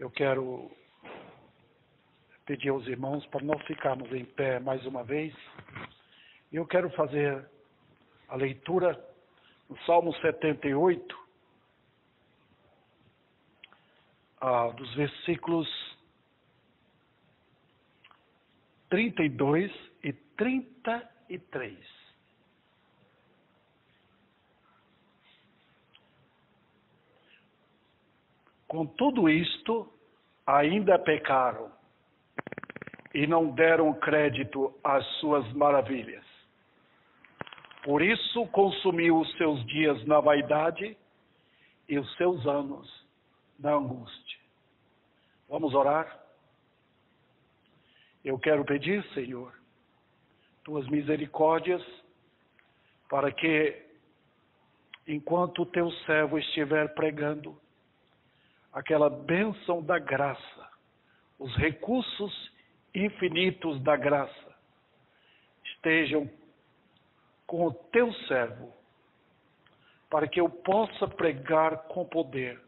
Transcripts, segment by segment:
Eu quero pedir aos irmãos para nós ficarmos em pé mais uma vez. Eu quero fazer a leitura no Salmo 78, dos versículos 32 e 33. Com tudo isto, ainda pecaram e não deram crédito às suas maravilhas. Por isso consumiu os seus dias na vaidade e os seus anos na angústia. Vamos orar? Eu quero pedir, Senhor, tuas misericórdias, para que, enquanto o teu servo estiver pregando, aquela bênção da graça, os recursos infinitos da graça, estejam com o teu servo, para que eu possa pregar com poder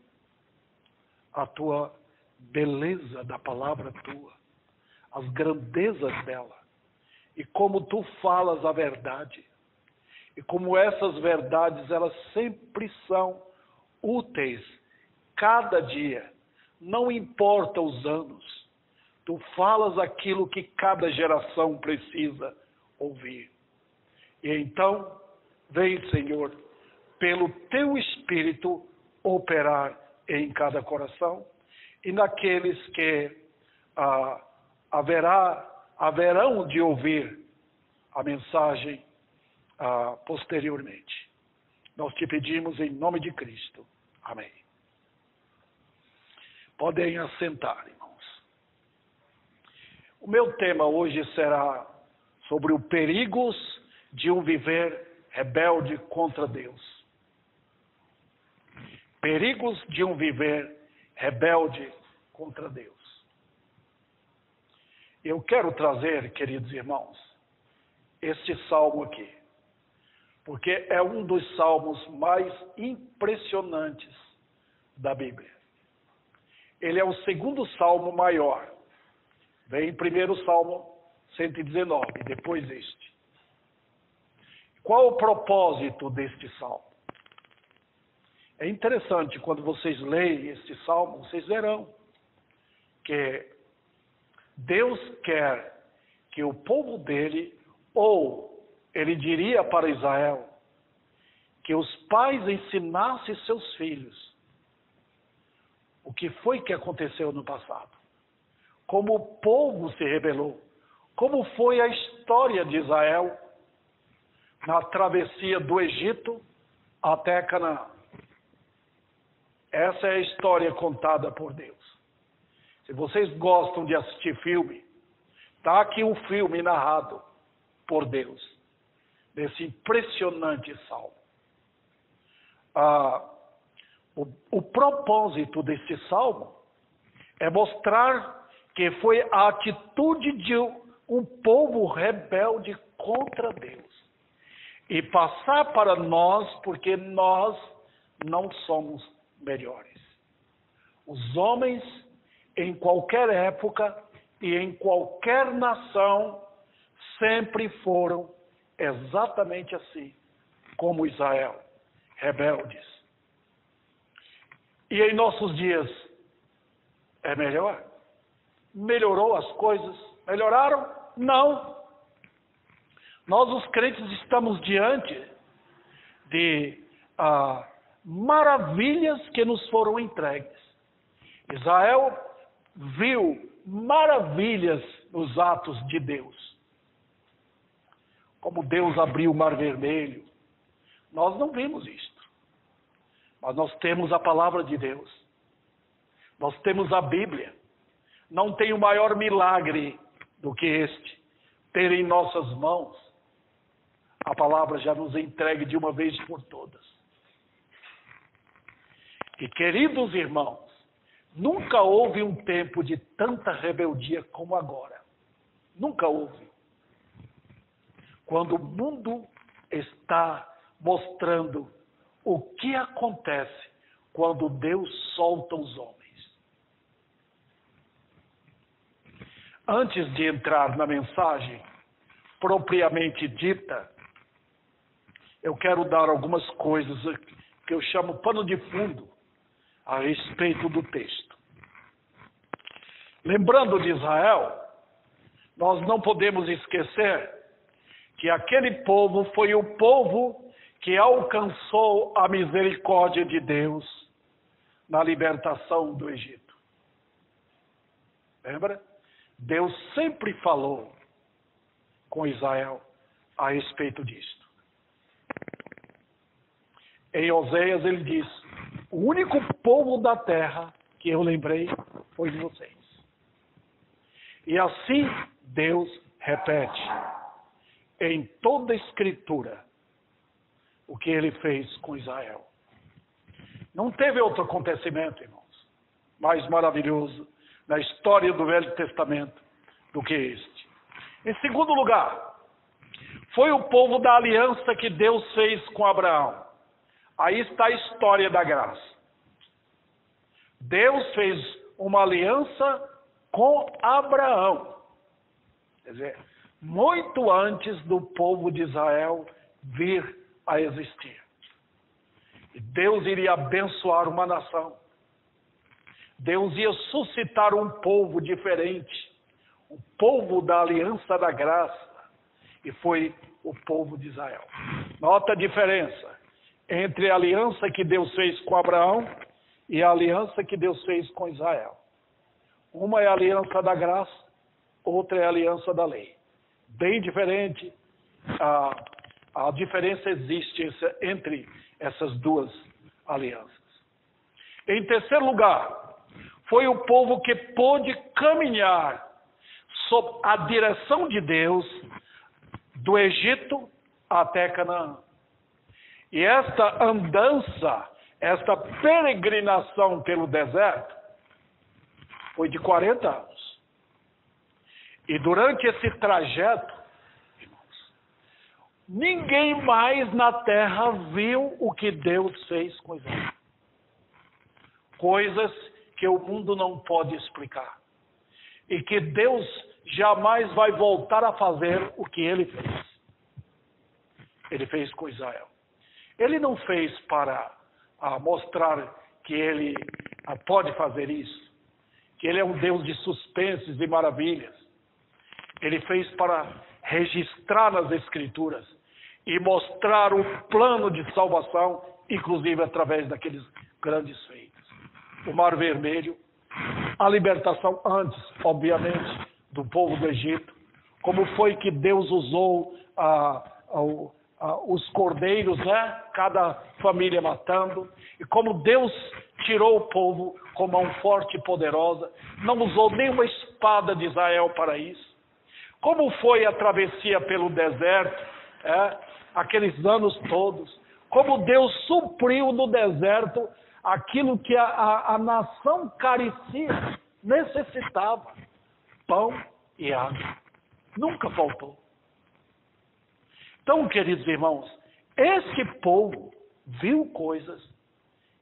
a tua beleza da palavra tua, as grandezas dela, e como tu falas a verdade, e como essas verdades, elas sempre são úteis, cada dia, não importa os anos, tu falas aquilo que cada geração precisa ouvir. E então, vem, Senhor, pelo teu Espírito, operar em cada coração, e naqueles que haverão de ouvir a mensagem posteriormente. Nós te pedimos em nome de Cristo. Amém. Podem assentar, irmãos. O meu tema hoje será sobre os perigos de um viver rebelde contra Deus. Perigos de um viver rebelde contra Deus. Eu quero trazer, queridos irmãos, este salmo aqui, porque é um dos salmos mais impressionantes da Bíblia. Ele é o segundo salmo maior. Vem primeiro o Salmo 119, depois este. Qual o propósito deste salmo? É interessante, quando vocês leem este salmo, vocês verão que Deus quer que o povo dele, ou ele diria para Israel, que os pais ensinassem seus filhos o que foi que aconteceu no passado, como o povo se rebelou, como foi a história de Israel na travessia do Egito até Canaã. Essa é a história contada por Deus. Se vocês gostam de assistir filme, está aqui um filme narrado por Deus, desse impressionante salmo. O propósito deste salmo é mostrar que foi a atitude de um povo rebelde contra Deus. E passar para nós, porque nós não somos melhores. Os homens, em qualquer época e em qualquer nação, sempre foram exatamente assim, como Israel, rebeldes. E em nossos dias, é melhor? Melhorou as coisas? Melhoraram? Não. Nós, os crentes, estamos diante de maravilhas que nos foram entregues. Israel viu maravilhas nos atos de Deus. Como Deus abriu o Mar Vermelho. Nós não vimos isto. Mas nós temos a palavra de Deus. Nós temos a Bíblia. Não tem o maior milagre do que este. Ter em nossas mãos a palavra já nos entregue de uma vez por todas. E queridos irmãos, nunca houve um tempo de tanta rebeldia como agora. Nunca houve. Quando o mundo está mostrando o que acontece quando Deus solta os homens. antes de entrar na mensagem propriamente dita, eu quero dar algumas coisas que eu chamo pano de fundo a respeito do texto. Lembrando de Israel, nós não podemos esquecer que aquele povo foi o povo que alcançou a misericórdia de Deus na libertação do Egito. Lembra? Deus sempre falou com Israel a respeito disto. Em Oséias ele diz: o único povo da terra que eu lembrei foi de vocês. E assim Deus repete em toda a Escritura o que ele fez com Israel. Não teve outro acontecimento, irmãos, mais maravilhoso na história do Velho Testamento do que este. Em segundo lugar, foi o povo da aliança que Deus fez com Abraão. Aí está a história da graça. Deus fez uma aliança com Abraão. Quer dizer, muito antes do povo de Israel vir a existir. E Deus iria abençoar uma nação. Deus ia suscitar um povo diferente. O povo da aliança da graça. E foi o povo de Israel. Nota a diferença entre a aliança que Deus fez com Abraão e a aliança que Deus fez com Israel. Uma é a aliança da graça, outra é a aliança da lei. Bem diferente. A diferença existe entre essas duas alianças. Em terceiro lugar, foi o povo que pôde caminhar sob a direção de Deus do Egito até Canaã. E esta andança, esta peregrinação pelo deserto, foi de 40 anos. E durante esse trajeto, irmãos, ninguém mais na terra viu o que Deus fez com Israel. Coisas que o mundo não pode explicar. E que Deus jamais vai voltar a fazer o que ele fez. Ele fez com Israel. Ele não fez para mostrar que ele pode fazer isso. Que ele é um Deus de suspenses e maravilhas. Ele fez para registrar nas Escrituras e mostrar o plano de salvação, inclusive através daqueles grandes feitos. O Mar Vermelho, a libertação antes, obviamente, do povo do Egito, como foi que Deus usou os cordeiros, né? Cada família matando, e como Deus tirou o povo com mão forte e poderosa, não usou nenhuma espada de Israel para isso. Como foi a travessia pelo deserto, aqueles anos todos, como Deus supriu no deserto aquilo que a nação carecia, necessitava, pão e água. Nunca faltou. Então, queridos irmãos, esse povo viu coisas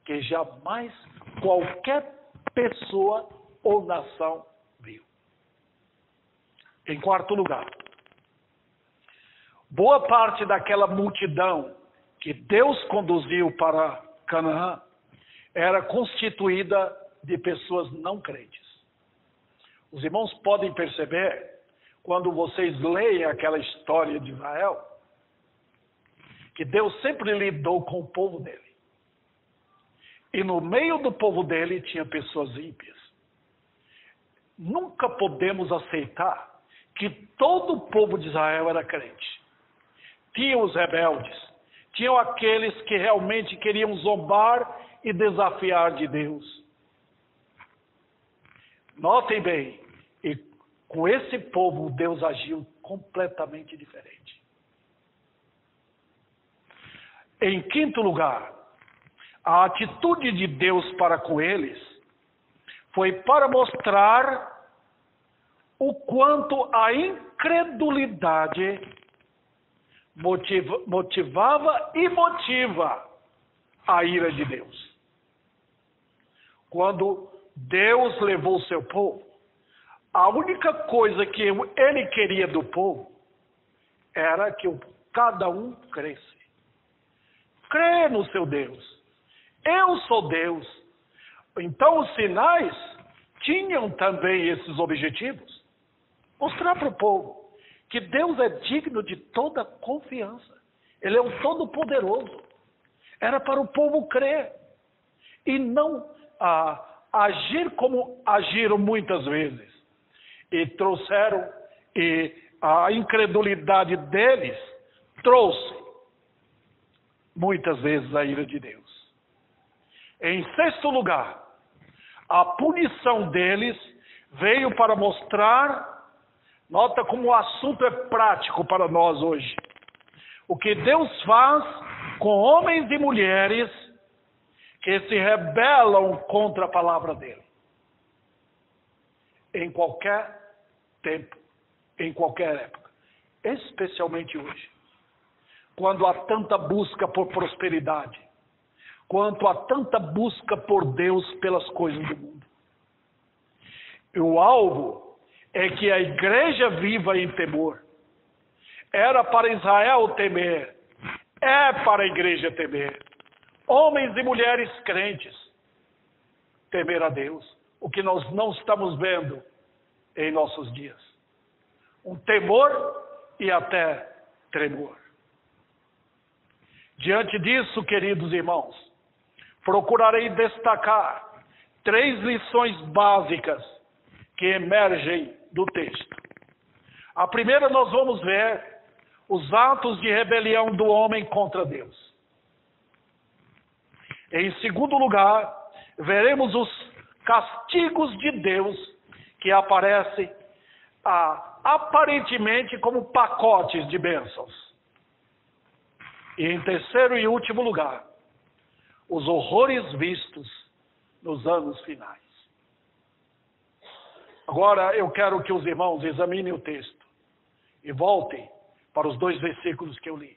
que jamais qualquer pessoa ou nação viu. Em quarto lugar, boa parte daquela multidão que Deus conduziu para Canaã era constituída de pessoas não crentes. Os irmãos podem perceber, quando vocês leem aquela história de Israel, que Deus sempre lidou com o povo dele. E no meio do povo dele tinha pessoas ímpias. Nunca podemos aceitar que todo o povo de Israel era crente. Tinha os rebeldes, tinham aqueles que realmente queriam zombar e desafiar de Deus. Notem bem, e com esse povo Deus agiu completamente diferente. Em quinto lugar, a atitude de Deus para com eles foi para mostrar o quanto a incredulidade motivava e motiva a ira de Deus. Quando Deus levou seu povo A única coisa que ele queria do povo era que cada um cresce. Crê no seu Deus. Eu sou Deus. Então os sinais tinham também esses objetivos. Mostrar para o povo que Deus é digno de toda confiança. Ele é o Todo-Poderoso. Era para o povo crer. E não agir como agiram muitas vezes. E trouxeram, e a incredulidade deles trouxe muitas vezes a ira de Deus. Em sexto lugar, a punição deles veio para mostrar, nota como o assunto é prático para nós hoje. O que Deus faz com homens e mulheres que se rebelam contra a palavra dele. Em qualquer tempo, em qualquer época, especialmente hoje, quando há tanta busca por prosperidade, quanto há tanta busca por Deus pelas coisas do mundo. E o alvo é que a igreja viva em temor. Era para Israel temer, é para a igreja temer. Homens e mulheres crentes temer a Deus, o que nós não estamos vendo em nossos dias. Um temor e até tremor. Diante disso, queridos irmãos, procurarei destacar 3 lições básicas que emergem do texto. A primeira, nós vamos ver os atos de rebelião do homem contra Deus. Em segundo lugar, veremos os castigos de Deus que aparecem aparentemente como pacotes de bênçãos. E em terceiro e último lugar, os horrores vistos nos anos finais. Agora eu quero que os irmãos examinem o texto e voltem para os 2 versículos que eu li.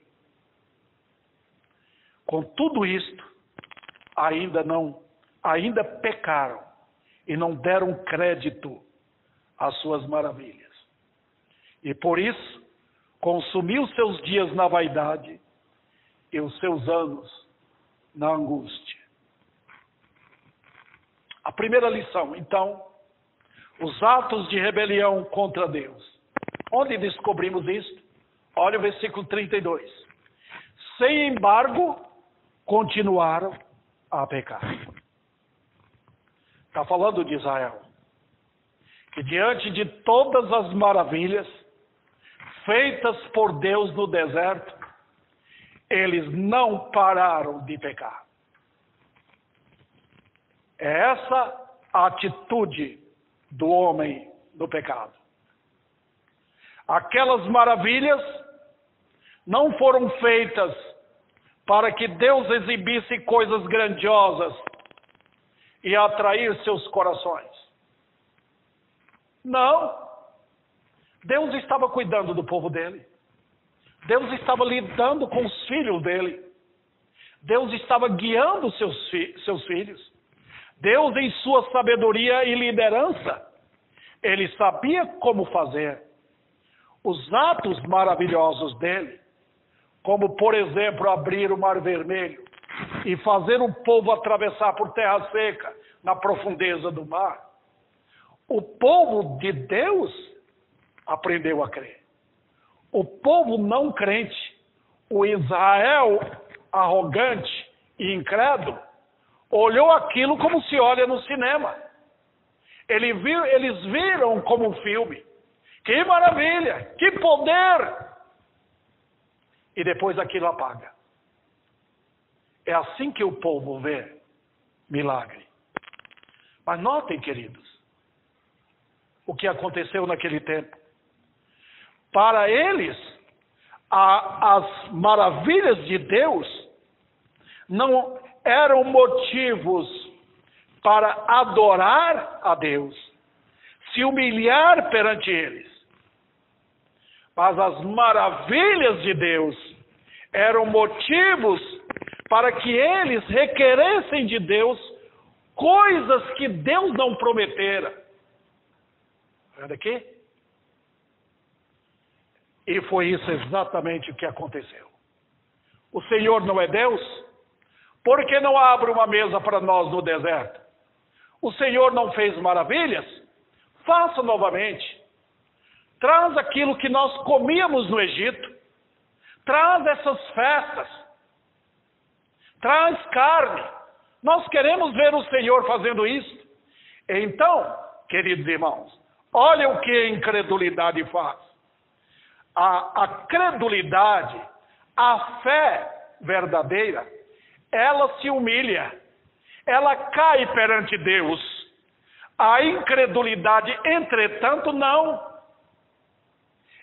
Com tudo isto, ainda pecaram e não deram crédito às suas maravilhas. E por isso, consumiu seus dias na vaidade e os seus anos na angústia. A primeira lição, então, os atos de rebelião contra Deus. Onde descobrimos isso? Olha o versículo 32. Sem embargo, continuaram a pecar. Está falando de Israel. Que diante de todas as maravilhas feitas por Deus no deserto, eles não pararam de pecar. É essa a atitude do homem no pecado. Aquelas maravilhas não foram feitas para que Deus exibisse coisas grandiosas e atrair seus corações. Não. Deus estava cuidando do povo dele. Deus estava lidando com os filhos dele. Deus estava guiando seus filhos. Deus, em sua sabedoria e liderança, ele sabia como fazer. Os atos maravilhosos dele, como, por exemplo, abrir o Mar Vermelho e fazer o povo atravessar por terra seca na profundeza do mar. O povo de Deus aprendeu a crer. O povo não crente, o Israel arrogante e incrédulo, olhou aquilo como se olha no cinema. Eles viram como um filme. Que maravilha, que poder! E depois aquilo apaga. É assim que o povo vê milagre. Mas notem, queridos, o que aconteceu naquele tempo. Para eles, as maravilhas de Deus não eram motivos para adorar a Deus, se humilhar perante eles. Mas as maravilhas de Deus eram motivos para que eles requeressem de Deus coisas que Deus não prometera. Olha aqui. E foi isso exatamente o que aconteceu. O Senhor não é Deus? Por que não abre uma mesa para nós no deserto? O Senhor não fez maravilhas? Faça novamente. Traz aquilo que nós comíamos no Egito. Traz essas festas. Traz carne. Nós queremos ver o Senhor fazendo isso. Então, queridos irmãos, olha o que a incredulidade faz. A credulidade, a fé verdadeira, ela se humilha. Ela cai perante Deus. A incredulidade, entretanto, não.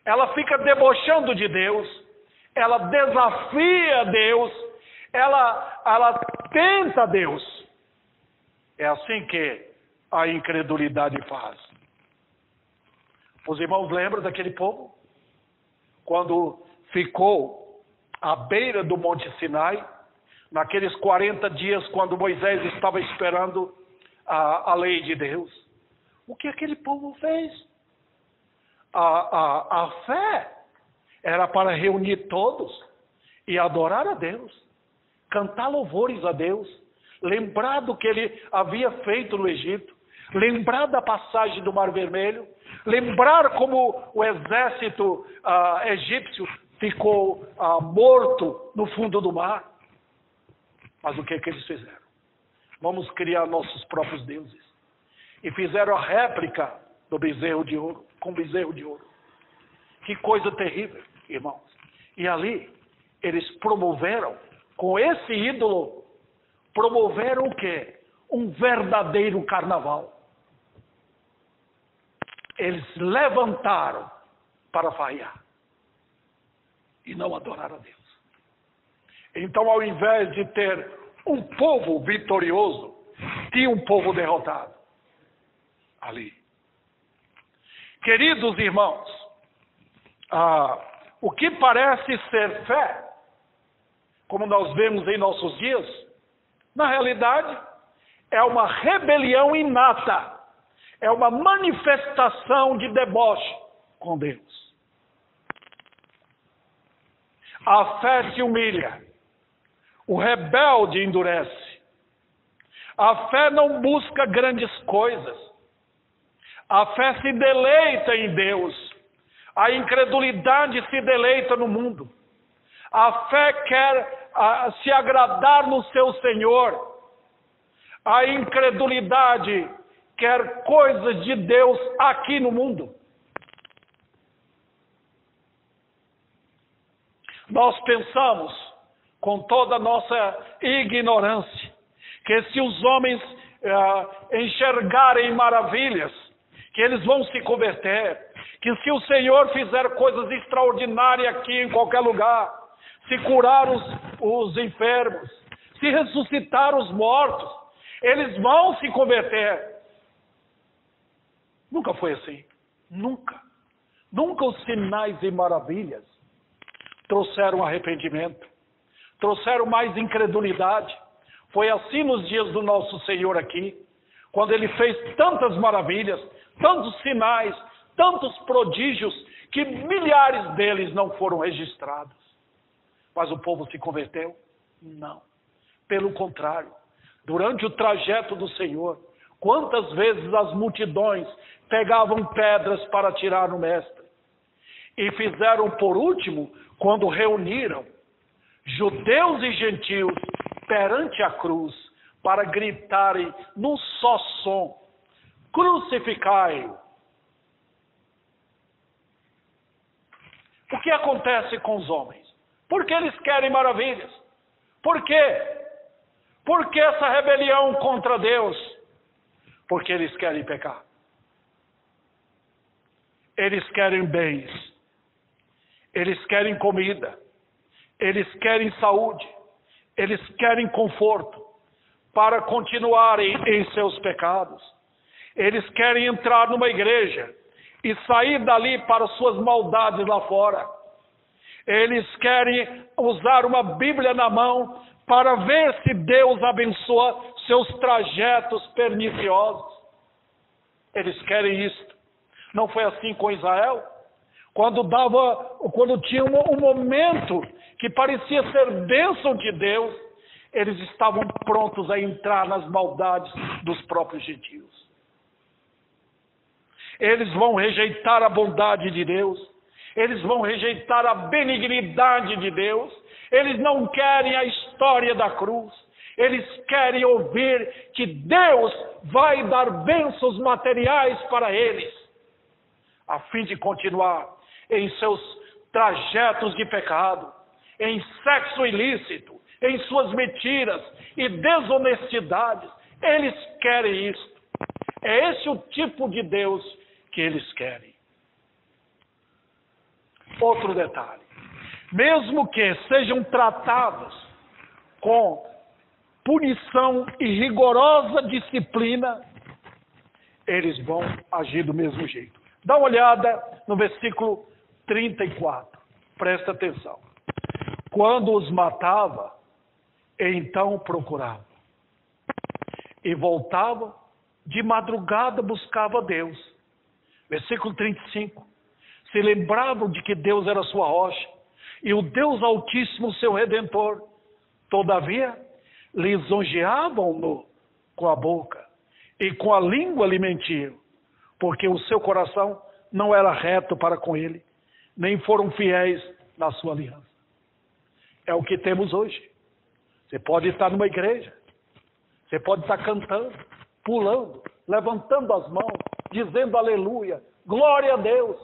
Ela fica debochando de Deus. Ela desafia Deus. Ela tenta Deus. É assim que a incredulidade faz. Os irmãos lembram daquele povo? Quando ficou à beira do Monte Sinai, naqueles 40 dias, quando Moisés estava esperando a lei de Deus. O que aquele povo fez? A fé era para reunir todos e adorar a Deus, cantar louvores a Deus, lembrar do que ele havia feito no Egito, lembrar da passagem do Mar Vermelho, lembrar como o exército egípcio ficou morto no fundo do mar. Mas o que eles fizeram? Vamos criar nossos próprios deuses. E fizeram a réplica do bezerro de ouro, com bezerro de ouro. Que coisa terrível, irmãos. E ali, eles promoveram, com esse ídolo, promoveram o quê? Um verdadeiro carnaval. Eles levantaram para farrear. E não adorar a Deus. Então, ao invés de ter um povo vitorioso, tinha um povo derrotado. Ali. Queridos irmãos, o que parece ser fé, como nós vemos em nossos dias, na realidade, é uma rebelião inata. É uma manifestação de deboche com Deus. A fé se humilha. O rebelde endurece. A fé não busca grandes coisas. A fé se deleita em Deus. A incredulidade se deleita no mundo. A fé quer se agradar no seu Senhor. A incredulidade quer coisas de Deus aqui no mundo. Nós pensamos, com toda a nossa ignorância, que se os homens enxergarem maravilhas, que eles vão se converter, que se o Senhor fizer coisas extraordinárias aqui em qualquer lugar, se curar os enfermos, se ressuscitar os mortos, eles vão se converter. Nunca foi assim. Nunca. Nunca os sinais e maravilhas trouxeram arrependimento. Trouxeram mais incredulidade. Foi assim nos dias do nosso Senhor aqui, quando Ele fez tantas maravilhas, tantos sinais, tantos prodígios, que milhares deles não foram registrados. Mas o povo se converteu? Não. Pelo contrário, durante o trajeto do Senhor, quantas vezes as multidões pegavam pedras para atirar no Mestre. E fizeram por último, quando reuniram judeus e gentios perante a cruz, para gritarem num só som: crucificai-o. O que acontece com os homens? Por que eles querem maravilhas? Por quê? Por que essa rebelião contra Deus? Porque eles querem pecar. Eles querem bens. Eles querem comida. Eles querem saúde. Eles querem conforto para continuarem em seus pecados. Eles querem entrar numa igreja e sair dali para suas maldades lá fora. Eles querem usar uma Bíblia na mão para ver se Deus abençoa seus trajetos perniciosos. Eles querem isto. Não foi assim com Israel? Quando tinha um momento que parecia ser bênção de Deus, eles estavam prontos a entrar nas maldades dos próprios gentios. Eles vão rejeitar a bondade de Deus, eles vão rejeitar a benignidade de Deus, eles não querem a história da cruz, eles querem ouvir que Deus vai dar bênçãos materiais para eles, a fim de continuar em seus trajetos de pecado, em sexo ilícito, em suas mentiras e desonestidades. Eles querem isso. É esse o tipo de Deus que eles querem. Outro detalhe. Mesmo que sejam tratados com punição e rigorosa disciplina, eles vão agir do mesmo jeito. Dá uma olhada no versículo 34. Presta atenção. Quando os matava, então procurava. E voltava, de madrugada buscava Deus. Versículo 35. Se lembravam de que Deus era sua rocha, e o Deus Altíssimo seu Redentor. Todavia, lisonjeavam-no com a boca, e com a língua lhe mentiam, porque o seu coração não era reto para com ele, nem foram fiéis na sua aliança. É o que temos hoje. Você pode estar numa igreja, você pode estar cantando, pulando, levantando as mãos, dizendo aleluia, glória a Deus,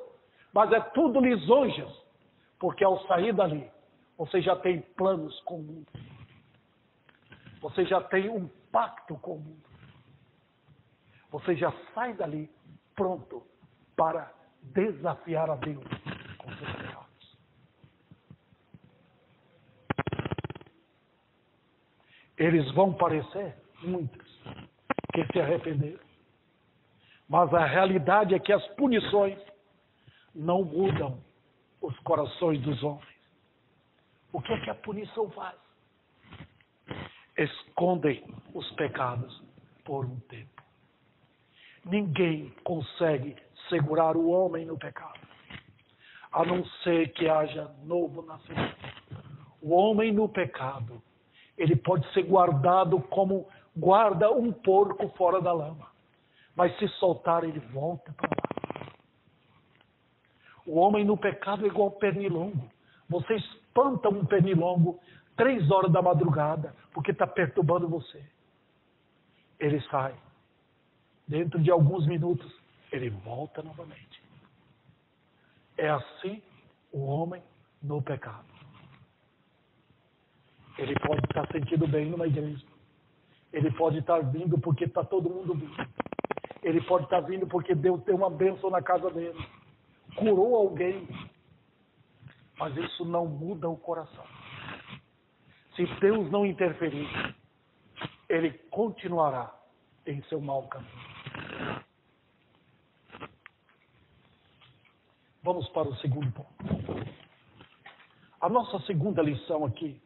mas é tudo lisonjas, porque ao sair dali, você já tem planos com o mundo, você já tem um pacto com o mundo, você já sai dali pronto para desafiar a Deus com seus pecados. Eles vão parecer muitos que se arrependeram, mas a realidade é que as punições não mudam os corações dos homens. O que é que a punição faz? Escondem os pecados por um tempo. Ninguém consegue segurar o homem no pecado, a não ser que haja novo nascimento. O homem no pecado, ele pode ser guardado como guarda um porco fora da lama, mas se soltar ele volta para lá. O homem no pecado é igual pernilongo. Você espanta um pernilongo 3 horas da madrugada, porque está perturbando você. Ele sai. Dentro de alguns minutos, ele volta novamente. É assim o homem no pecado. Ele pode estar sentindo bem numa igreja. Ele pode estar vindo porque está todo mundo vindo. Ele pode estar vindo porque Deus tem uma bênção na casa dele. Curou alguém. Mas isso não muda o coração. Se Deus não interferir, ele continuará em seu mau caminho. Vamos para o segundo ponto. A nossa segunda lição aqui,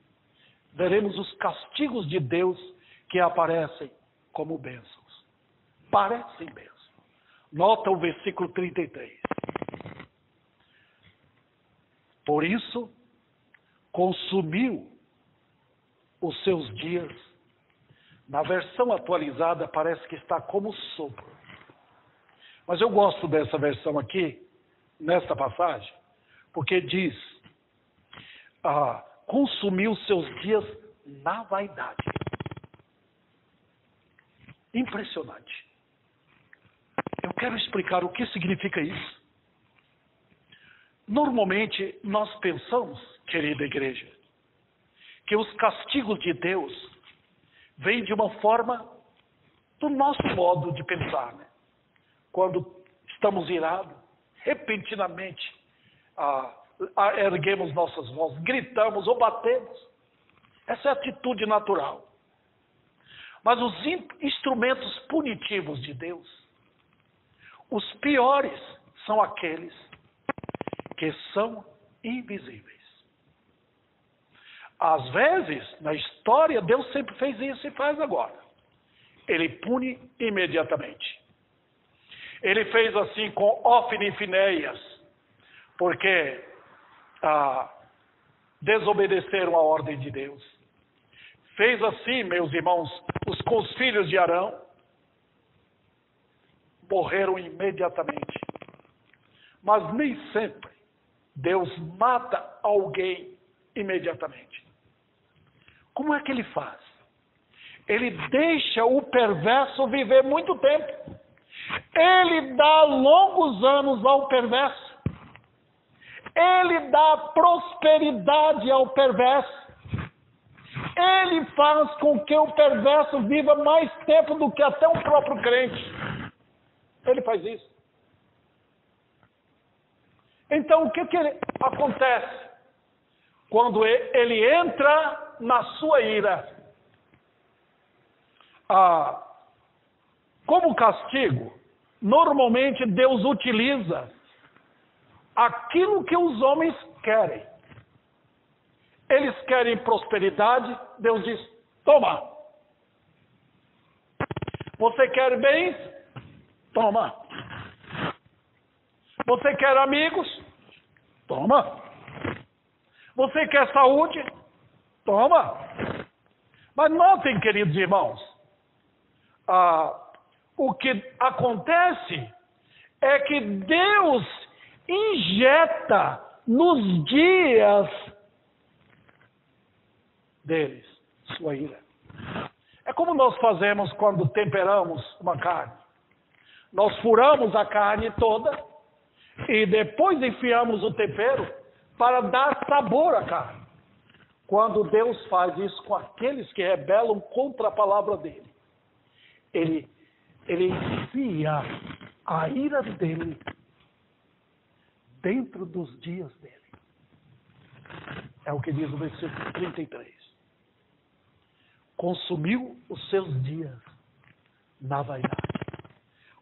veremos os castigos de Deus que aparecem como bênçãos. Parecem bênçãos. Nota o versículo 33. Por isso, consumiu os seus dias. Na versão atualizada parece que está como sopro. Mas eu gosto dessa versão aqui, nesta passagem, porque diz, consumiu os seus dias na vaidade. Impressionante. Eu quero explicar o que significa isso. Normalmente, nós pensamos, querida igreja, que os castigos de Deus vêm de uma forma do nosso modo de pensar, né? Quando estamos irados, repentinamente erguemos nossas vozes, gritamos ou batemos. Essa é a atitude natural. Mas os instrumentos punitivos de Deus, os piores são aqueles que são invisíveis. Às vezes, na história, Deus sempre fez isso e faz agora. Ele pune imediatamente. Ele fez assim com Hófni e Finéias, porque desobedeceram a ordem de Deus. Fez assim, meus irmãos, com os filhos de Arão, morreram imediatamente. Mas nem sempre Deus mata alguém imediatamente. Como é que ele faz? Ele deixa o perverso viver muito tempo. Ele dá longos anos ao perverso. Ele dá prosperidade ao perverso. Ele faz com que o perverso viva mais tempo do que até o próprio crente. Ele faz isso. Então, o que acontece? Quando ele entra na sua ira, como castigo, normalmente Deus utiliza aquilo que os homens querem. Eles querem prosperidade, Deus diz, toma. Você quer bens? Toma. Você quer amigos? Toma. Você quer saúde? Toma. Mas notem, queridos irmãos, o que acontece é que Deus injeta nos dias deles sua ira. É como nós fazemos quando temperamos uma carne. Nós furamos a carne toda e depois enfiamos o tempero para dar sabor à carne. Quando Deus faz isso com aqueles que rebelam contra a palavra dele, ele enfia a ira dele dentro dos dias dele. É o que diz o versículo 33. Consumiu os seus dias na vaidade.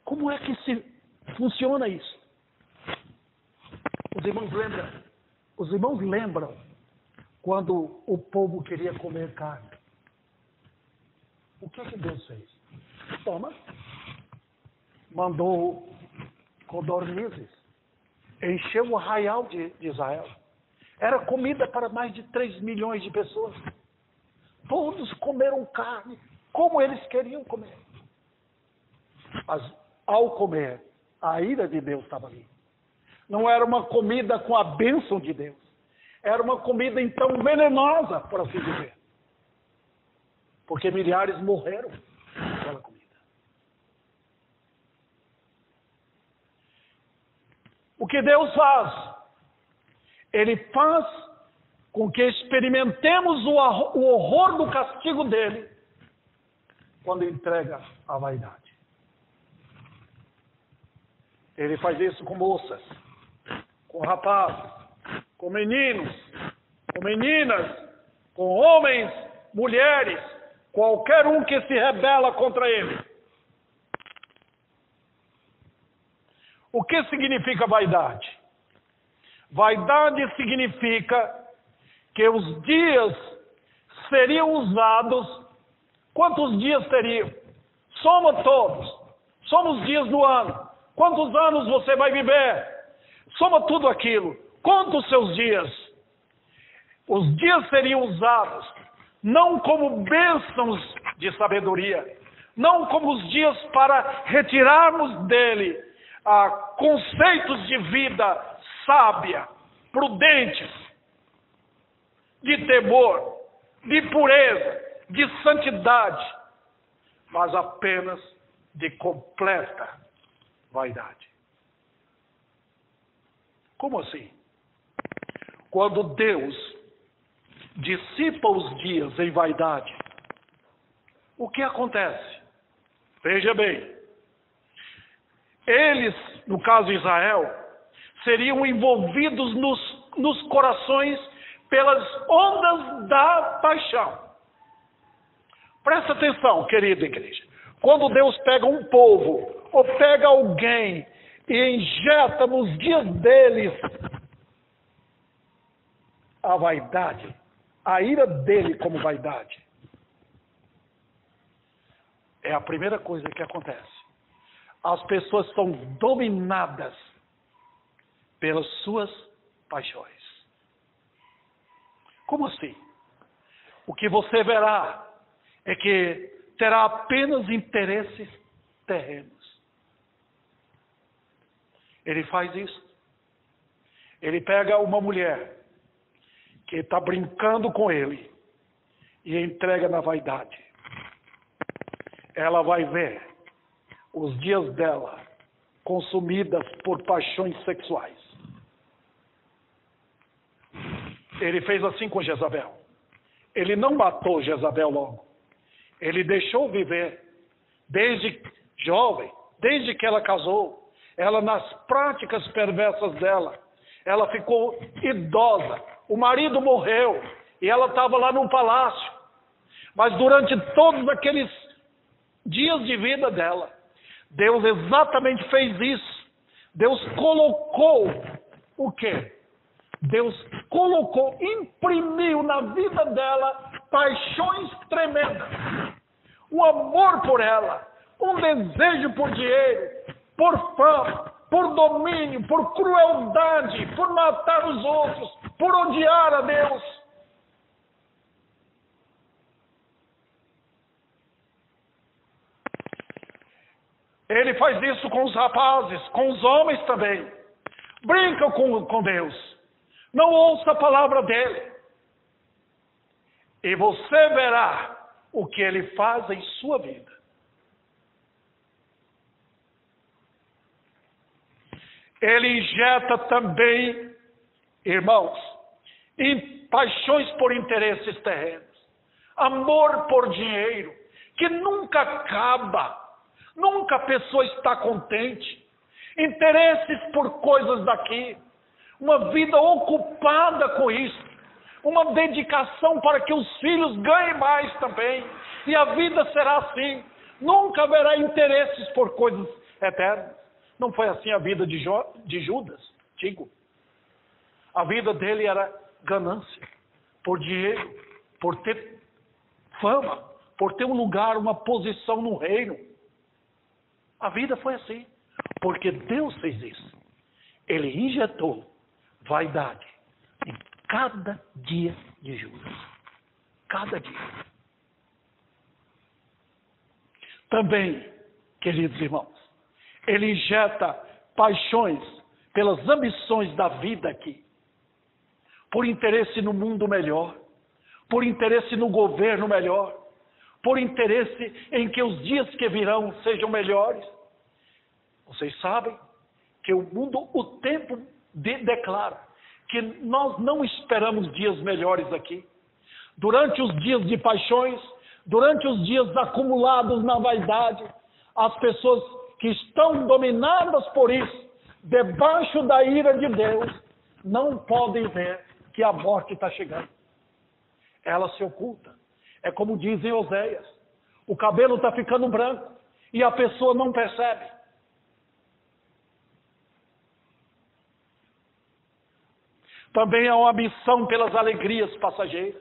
Como é que funciona isso? Os irmãos lembram quando o povo queria comer carne. O que é que Deus fez? Toma. Mandou codornizes. Encheu o arraial de Israel. Era comida para mais de 3 milhões de pessoas. Todos comeram carne como eles queriam comer. Mas ao comer, a ira de Deus estava ali. Não era uma comida com a bênção de Deus. Era uma comida então venenosa, por assim dizer. Porque milhares morreram naquela comida. O que Deus faz? Ele faz com que experimentemos o horror do castigo dele quando entrega a vaidade. Ele faz isso com moças, com rapazes, com meninos, com meninas, com homens, mulheres, qualquer um que se rebela contra ele. O que significa vaidade? Vaidade significa que os dias seriam usados. Quantos dias seriam? Soma todos. Soma os dias do ano. Quantos anos você vai viver? Soma tudo aquilo. Conta os seus dias. Os dias seriam usados não como bênçãos de sabedoria, não como os dias para retirarmos dele conceitos de vida sábia, prudentes, de temor, de pureza, de santidade, mas apenas de completa vaidade. Como assim? Quando Deus dissipa os dias em vaidade, o que acontece? Veja bem, eles, no caso Israel, seriam envolvidos nos corações pelas ondas da paixão. Presta atenção, querida igreja. Quando Deus pega um povo, ou pega alguém, e injeta nos dias deles a vaidade, a ira dele como vaidade, é a primeira coisa que acontece. as pessoas são dominadas pelas suas paixões. Como assim? O que você verá é que terá apenas interesses terrenos. Ele faz isso. Ele pega uma mulher que está brincando com ele e entrega na vaidade. Ela vai ver os dias dela consumidas por paixões sexuais. Ele fez assim com Jezabel. Ele não matou Jezabel logo. Ele deixou viver desde jovem, desde que ela casou. Ela, nas práticas perversas dela, ela ficou idosa. O marido morreu e ela estava lá no palácio. Mas durante todos aqueles dias de vida dela, Deus exatamente fez isso. Deus colocou o quê? Deus colocou, imprimiu na vida dela paixões tremendas. Um amor por ela, um desejo por dinheiro, por fama, por domínio, por crueldade, por matar os outros, por odiar a Deus. Ele faz isso com os rapazes, com os homens também. Brinca com Deus. Não ouça a palavra dele. E você verá o que ele faz em sua vida. Ele injeta também, irmãos, em paixões por interesses terrenos. Amor por dinheiro, que nunca acaba. Nunca a pessoa está contente. Interesses por coisas daqui. Uma vida ocupada com isso. Uma dedicação para que os filhos ganhem mais também. E a vida será assim. Nunca haverá interesses por coisas eternas. Não foi assim a vida de Judas, digo. A vida dele era ganância. Por dinheiro. Por ter fama. Por ter um lugar, uma posição no reino. A vida foi assim. Porque Deus fez isso. Ele injetou vaidade em cada dia de Judas. Cada dia. Também, queridos irmãos, ele injeta paixões pelas ambições da vida aqui. Por interesse no mundo melhor. Por interesse no governo melhor. Por interesse em que os dias que virão sejam melhores. Vocês sabem que o mundo, o tempo declara que nós não esperamos dias melhores aqui. Durante os dias de paixões, durante os dias acumulados na vaidade, as pessoas que estão dominadas por isso, debaixo da ira de Deus, não podem ver que a morte está chegando. Ela se oculta. É como dizem Oséias, o cabelo está ficando branco e a pessoa não percebe. Também há uma ambição pelas alegrias passageiras.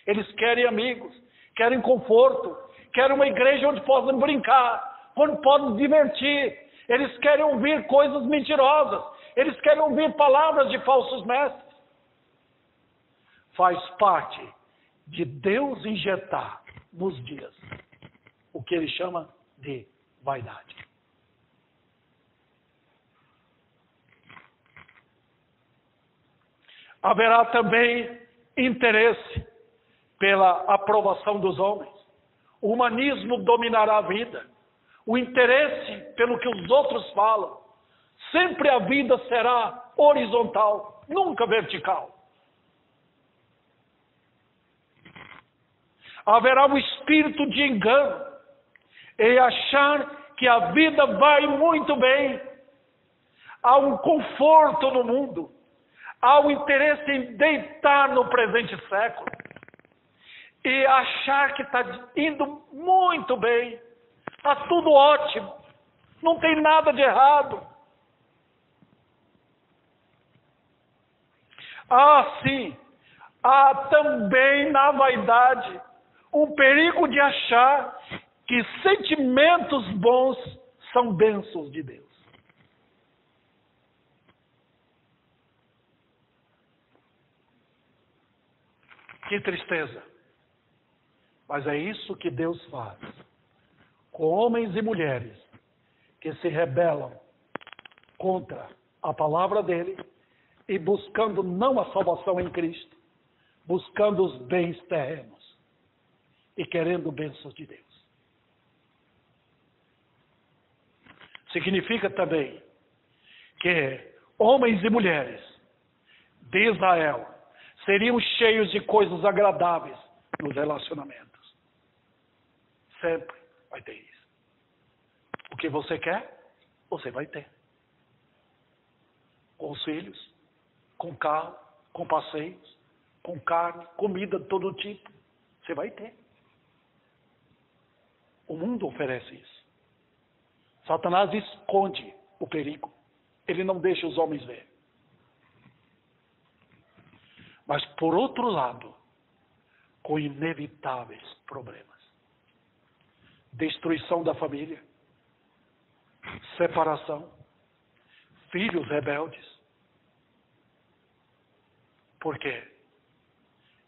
Eles querem amigos, querem conforto, querem uma igreja onde possam brincar, onde possam divertir. Eles querem ouvir coisas mentirosas. Eles querem ouvir palavras de falsos mestres. Faz parte de Deus injetar nos dias o que ele chama de vaidade. Haverá também interesse pela aprovação dos homens. O humanismo dominará a vida. O interesse pelo que os outros falam. Sempre a vida será horizontal, nunca vertical. Haverá um espírito de engano em achar que a vida vai muito bem. Há um conforto no mundo. Há um interesse em deitar no presente século e achar que está indo muito bem, está tudo ótimo, não tem nada de errado. Sim, há também na vaidade um perigo de achar que sentimentos bons são bênçãos de Deus. Que tristeza. Mas é isso que Deus faz com homens e mulheres que se rebelam contra a palavra dele e buscando não a salvação em Cristo, buscando os bens terrenos e querendo bênçãos de Deus. Significa também que homens e mulheres de Israel seriam cheios de coisas agradáveis nos relacionamentos. Sempre vai ter isso. O que você quer, você vai ter. Com os filhos, com carro, com passeios, com carne, comida de todo tipo. Você vai ter. O mundo oferece isso. Satanás esconde o perigo. Ele não deixa os homens ver. Mas, por outro lado, com inevitáveis problemas. Destruição da família, separação, filhos rebeldes. Por quê?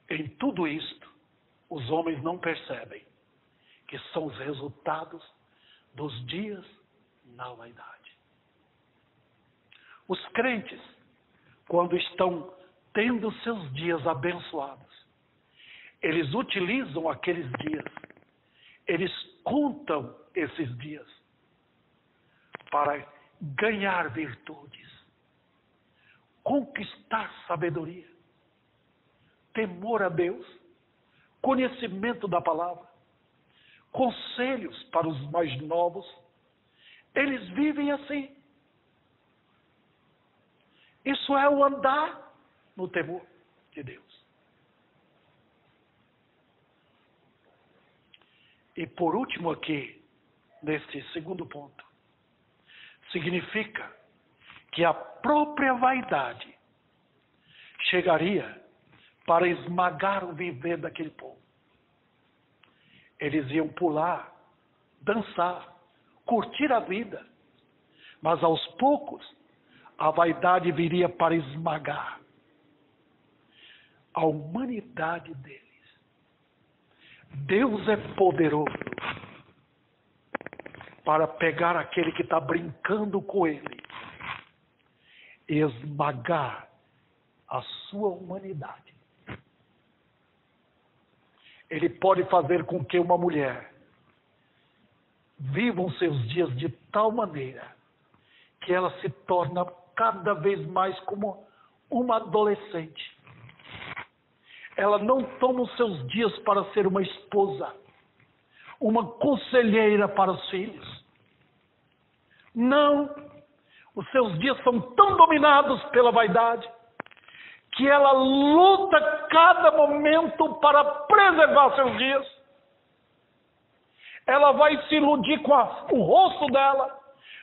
Em tudo isto, os homens não percebem que são os resultados dos dias na vaidade. Os crentes, quando estão tendo seus dias abençoados, eles utilizam aqueles dias, eles contam esses dias para ganhar virtudes, conquistar sabedoria, temor a Deus, conhecimento da palavra, conselhos para os mais novos. Eles vivem assim. Isso é o andar no temor de Deus. E por último aqui, neste segundo ponto, significa que a própria vaidade chegaria para esmagar o viver daquele povo. Eles iam pular, dançar, curtir a vida, mas aos poucos a vaidade viria para esmagar a humanidade deles. Deus é poderoso para pegar aquele que está brincando com ele e esmagar a sua humanidade. Ele pode fazer com que uma mulher viva os seus dias de tal maneira que ela se torna cada vez mais como uma adolescente. Ela não toma os seus dias para ser uma esposa, uma conselheira para os filhos. Não, os seus dias são tão dominados pela vaidade que ela luta cada momento para preservar seus dias. Ela vai se iludir com o rosto dela,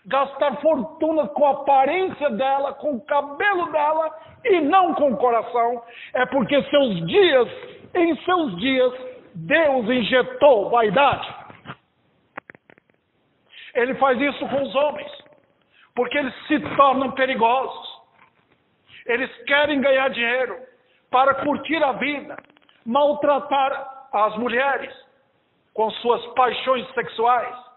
gastar fortuna com a aparência dela, com o cabelo dela e não com o coração. É porque em seus dias, Deus injetou vaidade. Ele faz isso com os homens, porque eles se tornam perigosos. Eles querem ganhar dinheiro para curtir a vida, maltratar as mulheres com suas paixões sexuais.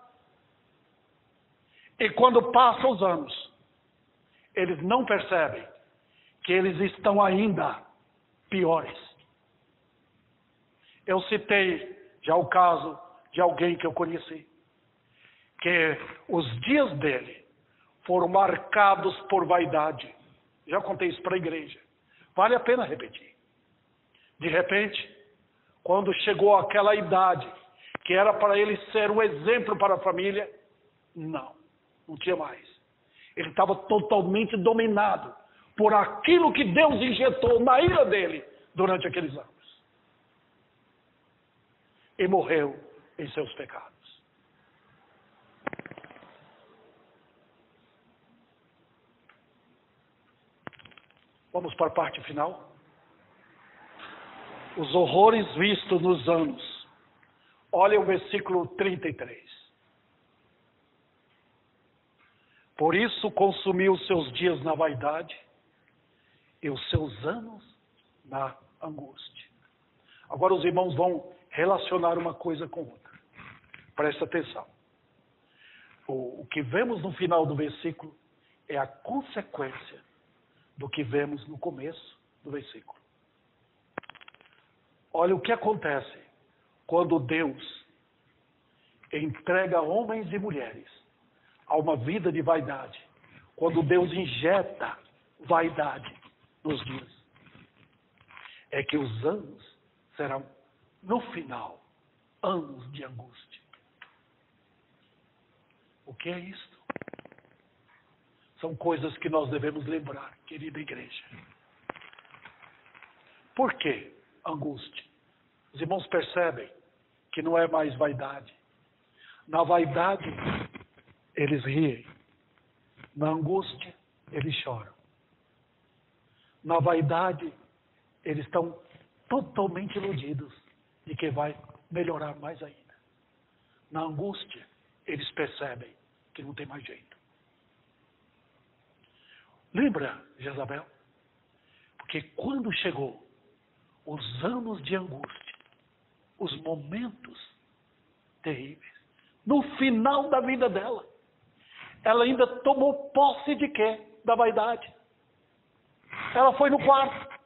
E quando passam os anos, eles não percebem que eles estão ainda piores. Eu citei já o caso de alguém que eu conheci, que os dias dele foram marcados por vaidade. Já contei isso para a igreja. Vale a pena repetir. De repente, quando chegou aquela idade que era para ele ser um exemplo para a família, não tinha mais. Ele estava totalmente dominado por aquilo que Deus injetou na ira dele durante aqueles anos. E morreu em seus pecados. Vamos para a parte final. Os horrores vistos nos anos. Olha o versículo 33. Por isso consumiu os seus dias na vaidade e os seus anos na angústia. Agora os irmãos vão relacionar uma coisa com outra. Presta atenção. O que vemos no final do versículo é a consequência do que vemos no começo do versículo. Olha o que acontece quando Deus entrega homens e mulheres a uma vida de vaidade. Quando Deus injeta vaidade nos dias. É que os anos serão, no final, anos de angústia. O que é isto? São coisas que nós devemos lembrar, querida igreja. Por que angústia? Os irmãos percebem que não é mais vaidade. Na vaidade, eles riem. Na angústia, eles choram. Na vaidade, eles estão totalmente iludidos de que vai melhorar mais ainda. Na angústia, eles percebem que não tem mais jeito. Lembra, Jezabel? Porque quando chegou os anos de angústia, os momentos terríveis, no final da vida dela, ela ainda tomou posse de quê? Da vaidade. Ela foi no quarto,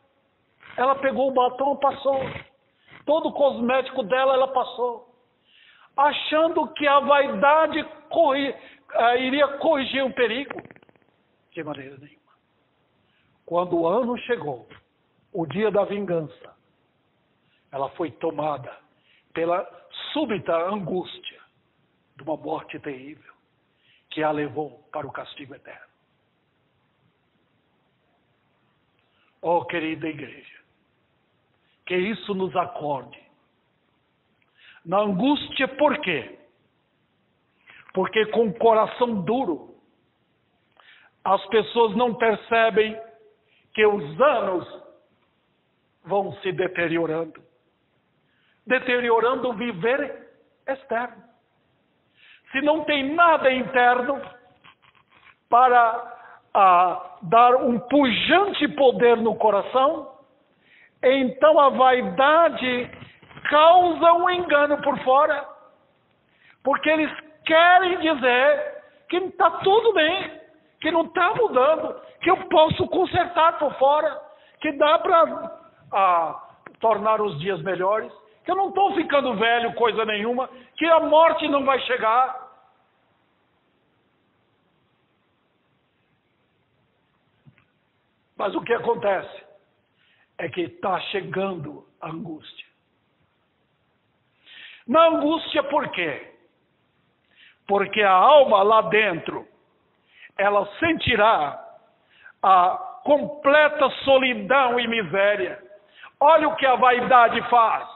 ela pegou o batom, passou. Todo o cosmético dela, ela passou. Achando que a vaidade iria corrigir o perigo. De maneira nenhuma. Quando o ano chegou, o dia da vingança, ela foi tomada pela súbita angústia de uma morte terrível que a levou para o castigo eterno. Oh, querida igreja, que isso nos acorde. Na angústia, por quê? Porque com o coração duro, as pessoas não percebem que os anos vão se deteriorando. Deteriorando o viver externo. Se não tem nada interno para dar um pujante poder no coração, então a vaidade causa um engano por fora. Porque eles querem dizer que está tudo bem, que não está mudando, que eu posso consertar por fora, que dá para tornar os dias melhores, que eu não estou ficando velho, coisa nenhuma, que a morte não vai chegar. Mas o que acontece é que está chegando a angústia. Na angústia por quê? Porque a alma lá dentro, ela sentirá a completa solidão e miséria. Olha o que a vaidade faz.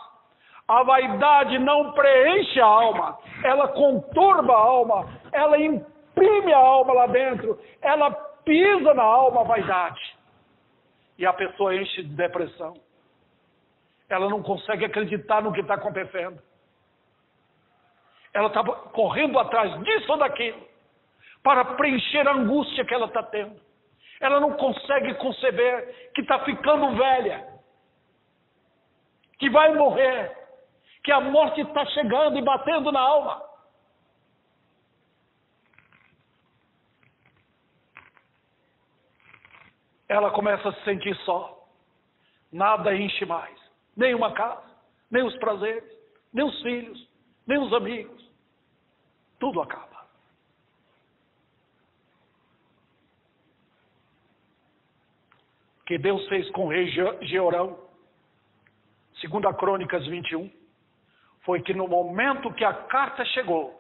A vaidade não preenche a alma, ela conturba a alma, ela imprime a alma lá dentro, ela pisa na alma a vaidade. E a pessoa enche de depressão. Ela não consegue acreditar no que está acontecendo. Ela está correndo atrás disso ou daquilo, para preencher a angústia que ela está tendo. Ela não consegue conceber que está ficando velha, que vai morrer, que a morte está chegando e batendo na alma. Ela começa a se sentir só. Nada enche mais. Nem uma casa, nem os prazeres, nem os filhos, nem os amigos. Tudo acaba. O que Deus fez com o rei Jeorão, 2 Crônicas 21, foi que no momento que a carta chegou,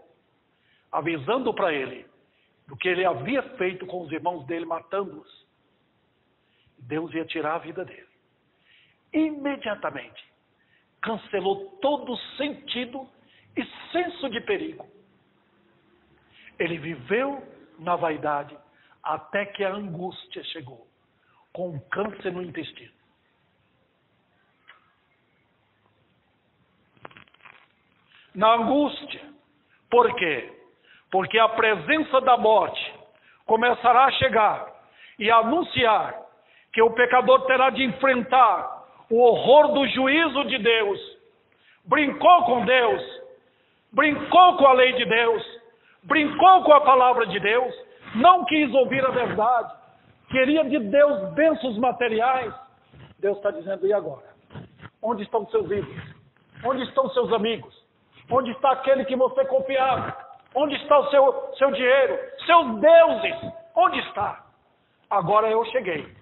avisando para ele do que ele havia feito com os irmãos dele, matando-os, Deus ia tirar a vida dele. Imediatamente, cancelou todo sentido e senso de perigo. Ele viveu na vaidade até que a angústia chegou, com um câncer no intestino. Na angústia. Por quê? Porque a presença da morte começará a chegar e a anunciar que o pecador terá de enfrentar o horror do juízo de Deus, brincou com Deus, brincou com a lei de Deus, brincou com a palavra de Deus, não quis ouvir a verdade, queria de Deus bênçãos materiais. Deus está dizendo: e agora? Onde estão seus ídolos? Onde estão seus amigos? Onde está aquele que você confiava? Onde está o seu dinheiro? Seus deuses? Onde está? Agora eu cheguei.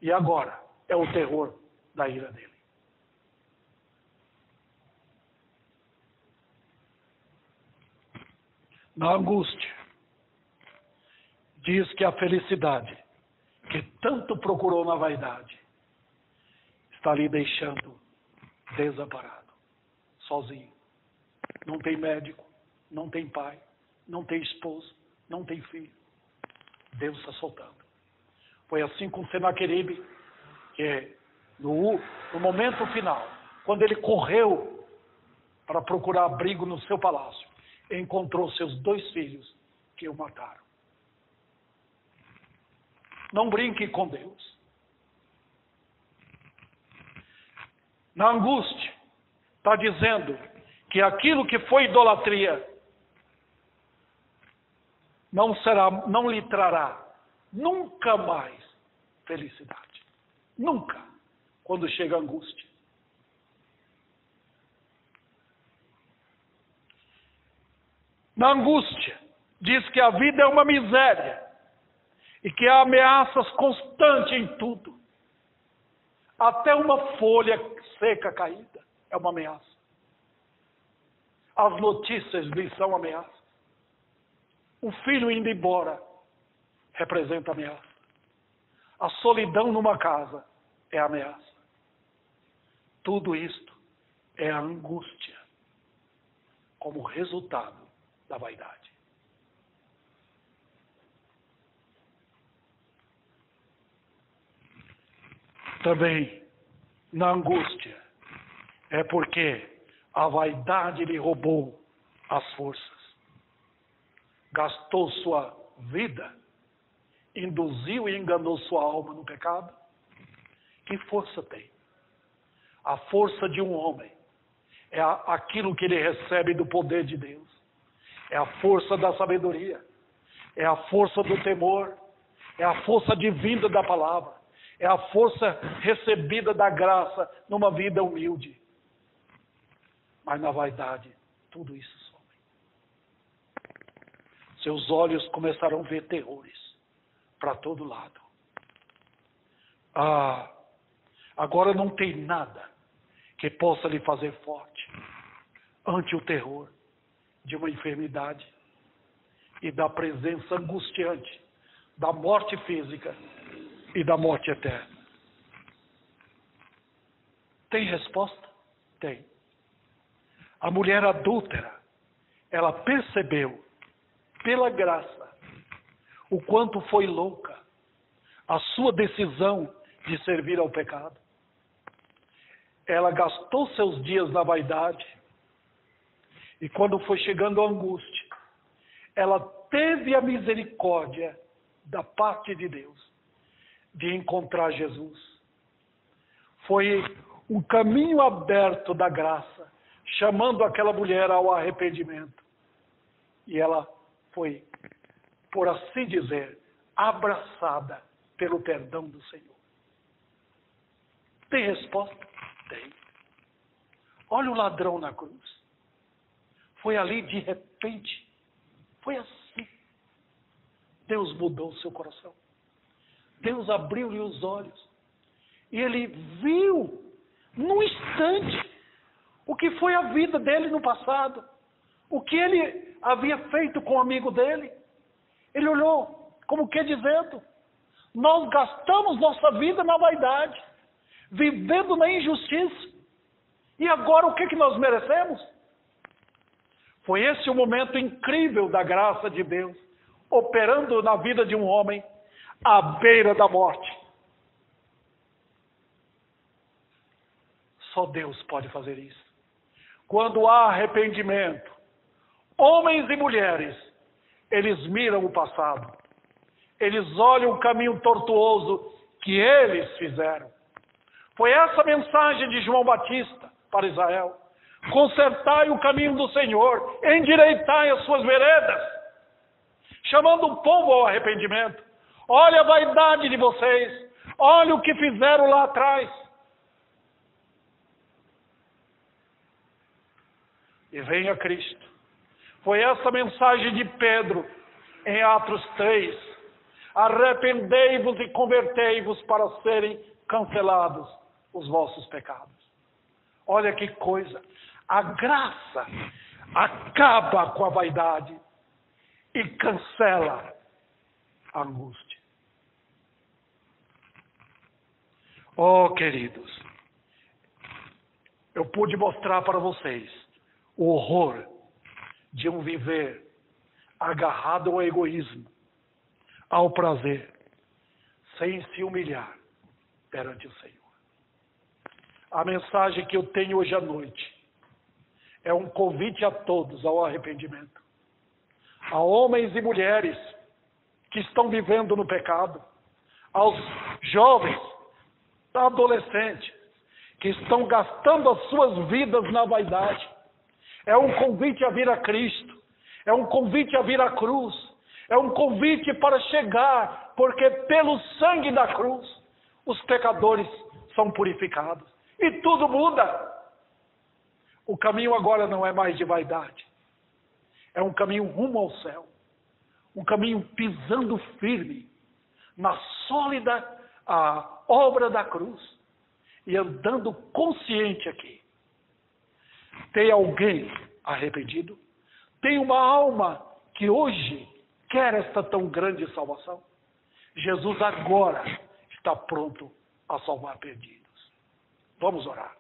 E agora é o terror da ira dele. Na angústia, diz que a felicidade, que tanto procurou na vaidade, está ali deixando desamparado, sozinho. Não tem médico, não tem pai, não tem esposo, não tem filho. Deus está soltando. Foi assim com Senaqueribe, que no momento final, quando ele correu para procurar abrigo no seu palácio, encontrou seus 2 filhos que o mataram. Não brinque com Deus. Na angústia, está dizendo que aquilo que foi idolatria não lhe trará nunca mais felicidade. Nunca, quando chega a angústia. Na angústia, diz que a vida é uma miséria e que há ameaças constantes em tudo. Até uma folha seca caída é uma ameaça. As notícias lhe são ameaças. O filho indo embora representa ameaça. A solidão numa casa é ameaça. Tudo isto é a angústia como resultado da vaidade. Também, na angústia, é porque a vaidade lhe roubou as forças. Gastou sua vida, induziu e enganou sua alma no pecado. Que força tem? A força de um homem é aquilo que ele recebe do poder de Deus. É a força da sabedoria. É a força do temor. É a força divina da palavra. É a força recebida da graça numa vida humilde. Mas na vaidade, tudo isso some. Seus olhos começarão a ver terrores para todo lado. Agora não tem nada que possa lhe fazer forte ante o terror de uma enfermidade e da presença angustiante da morte física e da morte eterna. Tem resposta? Tem. A mulher adúltera, ela percebeu, pela graça, o quanto foi louca a sua decisão de servir ao pecado. Ela gastou seus dias na vaidade, e quando foi chegando a angústia, ela teve a misericórdia da parte de Deus de encontrar Jesus. Foi um caminho aberto da graça, chamando aquela mulher ao arrependimento. E ela foi, por assim dizer, abraçada pelo perdão do Senhor. Tem resposta? Tem. Olha o ladrão na cruz. Foi ali de repente. Foi assim. Deus mudou o seu coração. Deus abriu-lhe os olhos. E ele viu, num instante, o que foi a vida dele no passado. O que ele havia feito com o amigo dele. Ele olhou, como que dizendo: nós gastamos nossa vida na vaidade, vivendo na injustiça. E agora o que nós merecemos? Foi esse o momento incrível da graça de Deus, operando na vida de um homem à beira da morte. Só Deus pode fazer isso. Quando há arrependimento, homens e mulheres eles miram o passado. Eles olham o caminho tortuoso que eles fizeram. Foi essa a mensagem de João Batista para Israel. Consertai o caminho do Senhor, endireitai as suas veredas, chamando o povo ao arrependimento. Olha a vaidade de vocês, olha o que fizeram lá atrás. E venha Cristo. Foi essa a mensagem de Pedro em Atos 3. Arrependei-vos e convertei-vos para serem cancelados os vossos pecados. Olha que coisa. A graça acaba com a vaidade e cancela a angústia. Oh, queridos, eu pude mostrar para vocês o horror de um viver agarrado ao egoísmo, ao prazer, sem se humilhar perante o Senhor. A mensagem que eu tenho hoje à noite é um convite a todos ao arrependimento. A homens e mulheres que estão vivendo no pecado, aos jovens, adolescentes, que estão gastando as suas vidas na vaidade. É um convite a vir a Cristo, é um convite a vir à cruz, é um convite para chegar, porque pelo sangue da cruz, os pecadores são purificados. E tudo muda. O caminho agora não é mais de vaidade. É um caminho rumo ao céu. Um caminho pisando firme na sólida obra da cruz. E andando consciente aqui. Tem alguém arrependido? Tem uma alma que hoje quer esta tão grande salvação? Jesus agora está pronto a salvar perdidos. Vamos orar.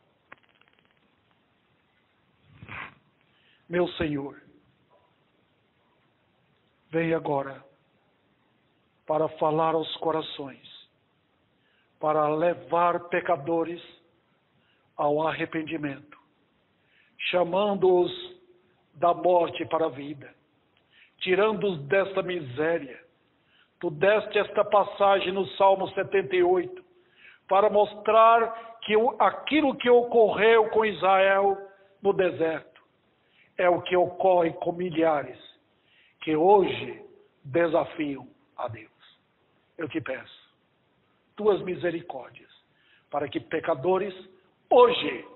Meu Senhor, vem agora para falar aos corações, para levar pecadores ao arrependimento, chamando-os da morte para a vida, tirando-os desta miséria. Tu deste esta passagem no Salmo 78, para mostrar que aquilo que ocorreu com Israel no deserto é o que ocorre com milhares que hoje desafiam a Deus. Eu te peço tuas misericórdias para que pecadores hoje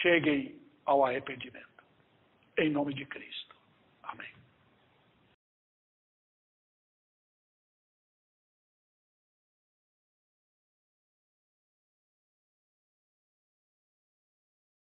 cheguem ao arrependimento. Em nome de Cristo. Amém.